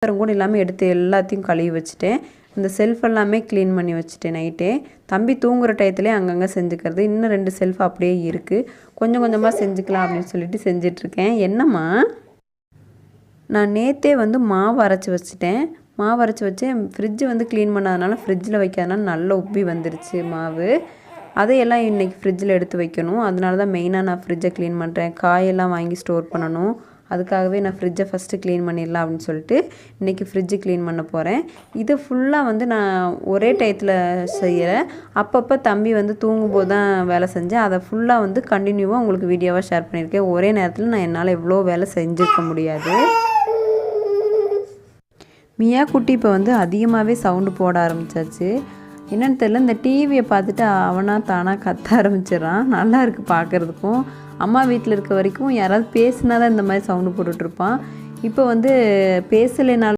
கூட இல்லாமல் எடுத்து எல்லாத்தையும் கழுவி வச்சுட்டேன். இந்த செல்ஃப் எல்லாமே க்ளீன் பண்ணி வச்சுட்டேன் நைட்டே. தம்பி தூங்குகிற டயத்துலேயே அங்கங்கே செஞ்சுக்கிறது. இன்னும் 2 செல்ஃப் அப்படியே இருக்குது. கொஞ்சம் கொஞ்சமாக செஞ்சுக்கலாம் அப்படின்னு சொல்லிட்டு செஞ்சிட்ருக்கேன். என்னம்மா, நான் நேற்றே மாவு அரைச்சி வச்சுட்டேன். மாவு அரைச்சி வச்சேன். ஃப்ரிட்ஜு க்ளீன் பண்ணாதனால ஃப்ரிட்ஜில் வைக்காதனால நல்ல உப்பி வந்துருச்சு மாவு. அதையெல்லாம் இன்றைக்கி ஃப்ரிட்ஜில் எடுத்து வைக்கணும். அதனால தான் மெயினாக நான் ஃப்ரிட்ஜை க்ளீன் பண்ணுறேன். காயெல்லாம் வாங்கி ஸ்டோர் பண்ணணும். அதுக்காகவே நான் ஃப்ரிட்ஜை ஃபஸ்ட்டு க்ளீன் பண்ணிடலாம் அப்படின்னு சொல்லிட்டு இன்றைக்கி ஃப்ரிட்ஜு க்ளீன் பண்ண போகிறேன். இது ஃபுல்லாக நான் ஒரே டயத்தில் செய்கிறேன். அப்பப்போ தம்பி தூங்கும்போது தான் வேலை செஞ்சேன். அதை ஃபுல்லாக கண்டினியூவாக உங்களுக்கு வீடியோவாக ஷேர் பண்ணியிருக்கேன். ஒரே நேரத்தில் நான் என்னால் எவ்வளோ வேலை செஞ்சுருக்க முடியாது. மியா குட்டி இப்போ அதிகமாகவே சவுண்டு போட ஆரம்பித்தாச்சு. என்னென்னு தெரியல, இந்த டிவியை பார்த்துட்டு அவனாக தானாக கத்த ஆரம்பிச்சிடறான். நல்லா இருக்குது பார்க்குறதுக்கும். அம்மா வீட்டில் இருக்க வரைக்கும் யாராவது பேசினா தான் இந்த மாதிரி சவுண்டு போட்டுட்ருப்பான். இப்போ பேசலைனாலும்